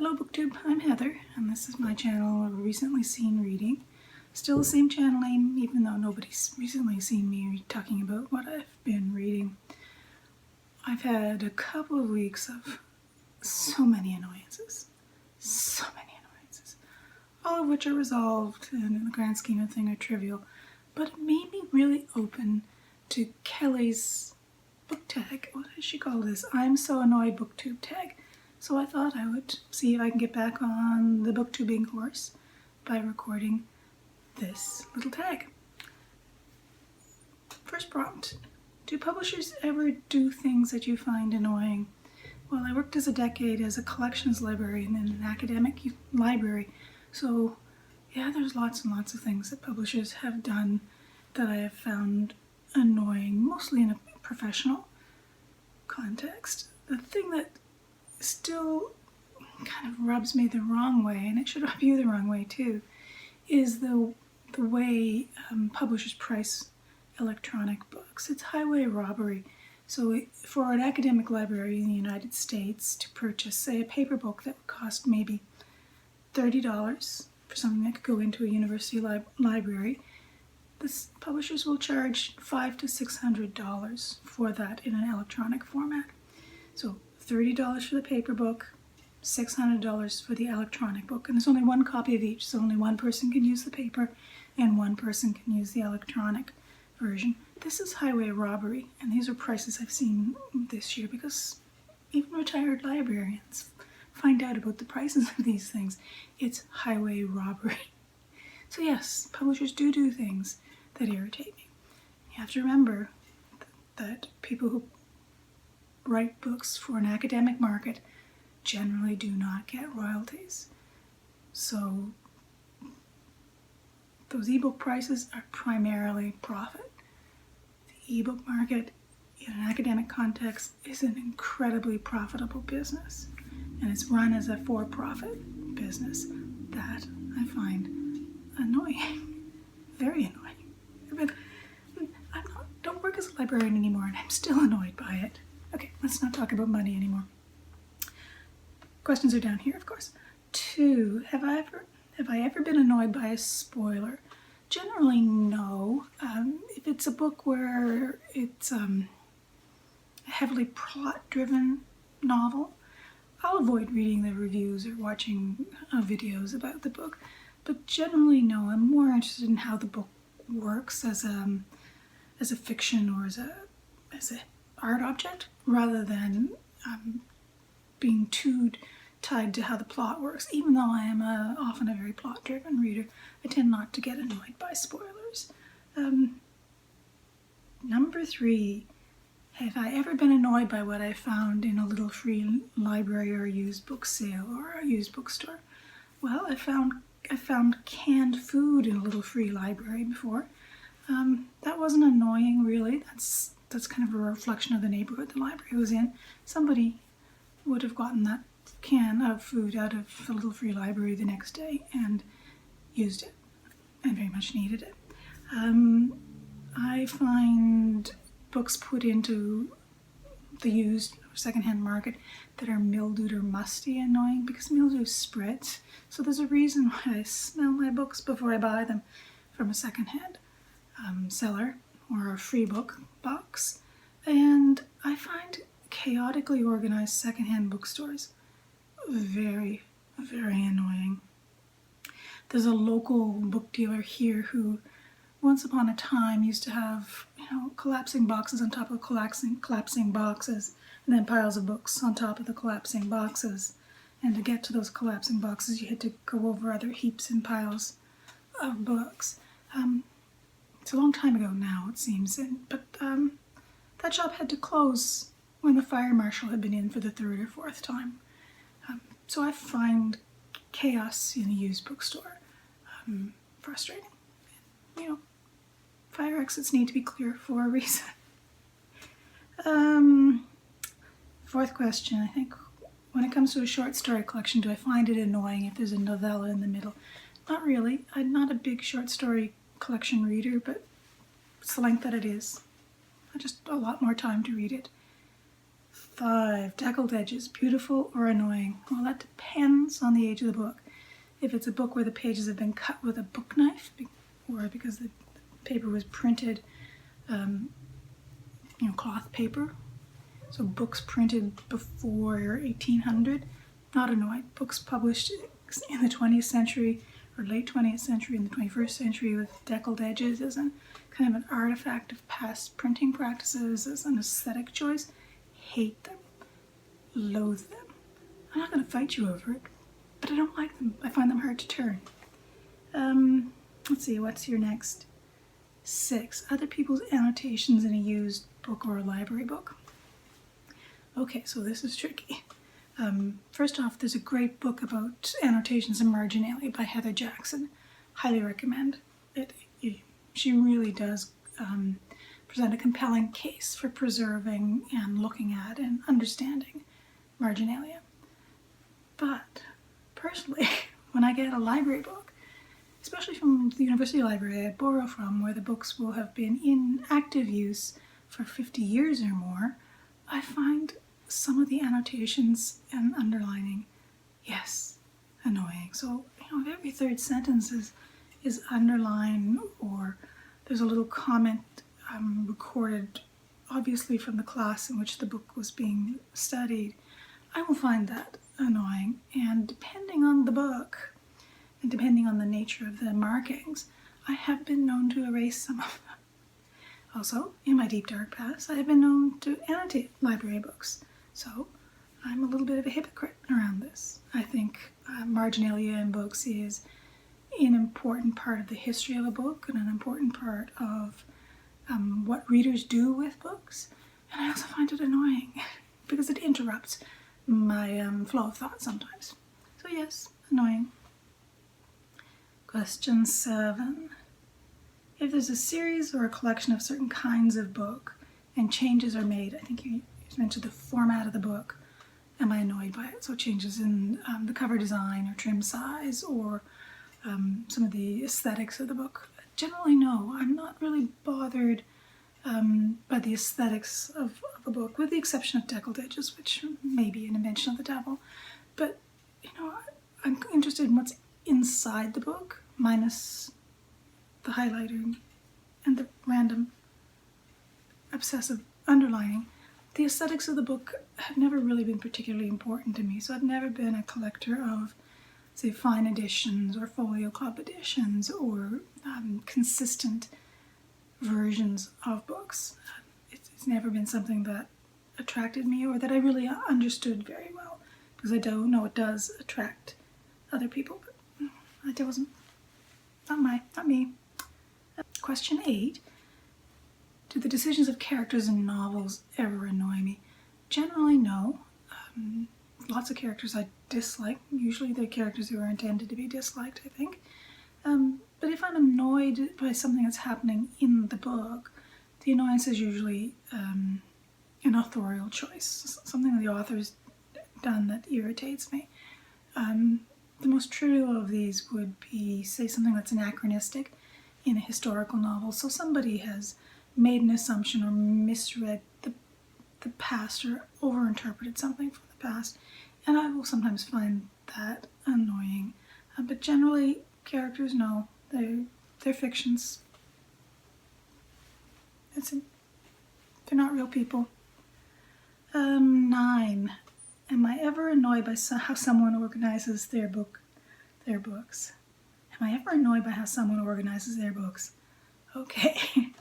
Hello Booktube, I'm Heather, and this is my channel of Recently Seen Reading. Still the same channel name, even though nobody's recently seen me talking about what I've been reading. I've had a couple of weeks of so many annoyances, all of which are resolved and in the grand scheme of things are trivial, but it made me really open to Kelly's book tag. What does she call this? I'm So Annoyed Booktube Tag. So I thought I would see if I can get back on the booktubing horse by recording this little tag. First prompt. Do publishers ever do things that you find annoying? Well, I worked as a decade as a collections librarian in an academic library, so yeah, there's lots and lots of things that publishers have done that I have found annoying, mostly in a professional context. The thing that still kind of rubs me the wrong way, and it should rub you the wrong way too, is the way publishers price electronic books. It's highway robbery. So for an academic library in the United States to purchase, say, a paper book that would cost maybe $30 for something that could go into a university library, the publishers will charge $500 to $600 for that in an electronic format. So $30 for the paper book, $600 for the electronic book. And there's only one copy of each, so only one person can use the paper and one person can use the electronic version. This is highway robbery, and these are prices I've seen this year because even retired librarians find out about the prices of these things. It's highway robbery. So yes, publishers do things that irritate me. You have to remember that people who write books for an academic market generally do not get royalties. So those ebook prices are primarily profit. The ebook market in an academic context is an incredibly profitable business, and it's run as a for-profit business. That I find annoying, very annoying. But don't work as a librarian anymore, and I'm still annoyed by it. Okay, let's not talk about money anymore. Questions are down here, of course. 2, have I ever been annoyed by a spoiler? Generally, no. If it's a book where it's a heavily plot-driven novel, I'll avoid reading the reviews or watching videos about the book. But generally, no. I'm more interested in how the book works as a fiction or as a art object, rather than being too tied to how the plot works. Even though I am often a very plot-driven reader, I tend not to get annoyed by spoilers. Number 3, have I ever been annoyed by what I found in a little free library or a used book sale or a used bookstore? Well, I found canned food in a little free library before. That wasn't annoying, really. That's kind of a reflection of the neighborhood the library was in. Somebody would have gotten that can of food out of the little free library the next day and used it, and very much needed it. I find books put into the used or secondhand market that are mildewed or musty annoying, because mildew spreads. So there's a reason why I smell my books before I buy them from a secondhand seller or a free book box. And I find chaotically organized secondhand bookstores very, very annoying. There's a local book dealer here who once upon a time used to have, collapsing boxes on top of collapsing boxes, and then piles of books on top of the collapsing boxes. And to get to those collapsing boxes, you had to go over other heaps and piles of books. It's a long time ago now, it seems, but that shop had to close when the fire marshal had been in for the 3rd or 4th time. So I find chaos in a used bookstore frustrating. Fire exits need to be clear for a reason. 4th question, I think. When it comes to a short story collection, do I find it annoying if there's a novella in the middle? Not really. I'm not a big short story collection reader, but it's the length that it is. I just a lot more time to read it. 5. Deckled edges, beautiful or annoying? Well, that depends on the age of the book. If it's a book where the pages have been cut with a book knife, or because the paper was printed, cloth paper, so books printed before 1800, not annoyed. Books published in the 20th century or late 20th century and the 21st century with deckled edges as a kind of an artifact of past printing practices, as an aesthetic choice. Hate them, loathe them. I'm not going to fight you over it, but I don't like them. I find them hard to turn. Let's see, what's your next? 6. Other people's annotations in a used book or a library book. Okay, so this is tricky. First off, there's a great book about annotations and marginalia by Heather Jackson. Highly recommend it. She really does present a compelling case for preserving and looking at and understanding marginalia. But personally, when I get a library book, especially from the university library I borrow from, where the books will have been in active use for 50 years or more, I find some of the annotations and underlining, yes, annoying. So, if every third sentence is underlined, or there's a little comment recorded, obviously from the class in which the book was being studied, I will find that annoying. And depending on the book, and depending on the nature of the markings, I have been known to erase some of them. Also, in my deep dark past, I have been known to annotate library books. So, I'm a little bit of a hypocrite around this. I think marginalia in books is an important part of the history of a book and an important part of what readers do with books. And I also find it annoying because it interrupts my flow of thought sometimes. So yes, annoying. Question 7. If there's a series or a collection of certain kinds of book and changes are made, I think you mentioned the format of the book, am I annoyed by it? So changes in the cover design or trim size or some of the aesthetics of the book. Generally, no. I'm not really bothered by the aesthetics of a book, with the exception of deckled edges, which may be an invention of the devil. But, I'm interested in what's inside the book, minus the highlighting and the random obsessive underlining. The aesthetics of the book have never really been particularly important to me, so I've never been a collector of, say, fine editions or folio club editions or consistent versions of books. It's never been something that attracted me or that I really understood very well, because I don't know it does attract other people, but it wasn't, not me. Question 8. Do the decisions of characters in novels ever annoy me? Generally, no. Lots of characters I dislike. Usually they're characters who are intended to be disliked, I think. But if I'm annoyed by something that's happening in the book, the annoyance is usually an authorial choice, something the author's done that irritates me. The most trivial of these would be, say, something that's anachronistic in a historical novel. So somebody has made an assumption or misread the past or overinterpreted something from the past, and I will sometimes find that annoying. But generally, characters, no, they're fictions. They're not real people. 9. Am I ever annoyed by how someone organizes their books? Am I ever annoyed by how someone organizes their books? Okay.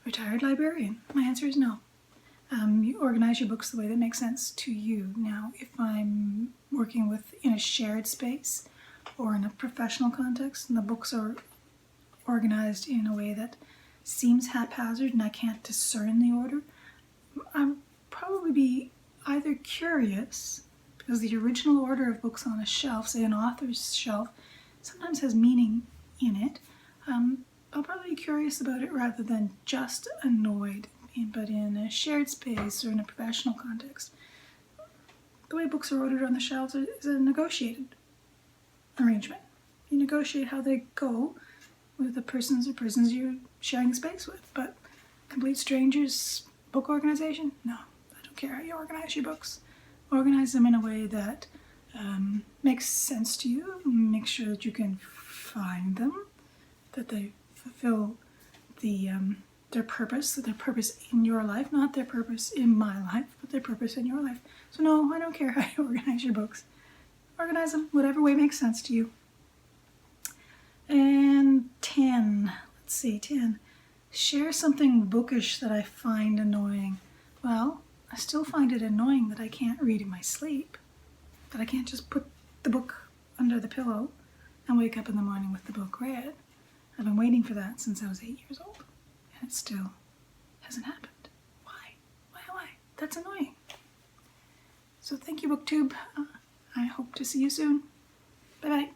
Retired librarian. My answer is no. You organize your books the way that makes sense to you. Now, if I'm working in a shared space or in a professional context and the books are organized in a way that seems haphazard and I can't discern the order, I'll probably be either curious, because the original order of books on a shelf, say an author's shelf, sometimes has meaning in it. I'll probably be curious about it rather than just annoyed, but in a shared space or in a professional context. The way books are ordered on the shelves is a negotiated arrangement. You negotiate how they go with the persons or persons you're sharing space with, but complete strangers, book organization? No, I don't don't care how you organize your books. Organize them in a way that makes sense to you. Make sure that you can find them, that they fulfill their purpose in your life, not their purpose in my life, but their purpose in your life. So no, I don't care how you organize your books. Organize them whatever way makes sense to you. And 10, let's see, 10. Share something bookish that I find annoying. Well, I still find it annoying that I can't read in my sleep, that I can't just put the book under the pillow and wake up in the morning with the book read. I've been waiting for that since I was 8 years old, and it still hasn't happened. Why? Why? That's annoying. So thank you, BookTube. I hope to see you soon. Bye-bye.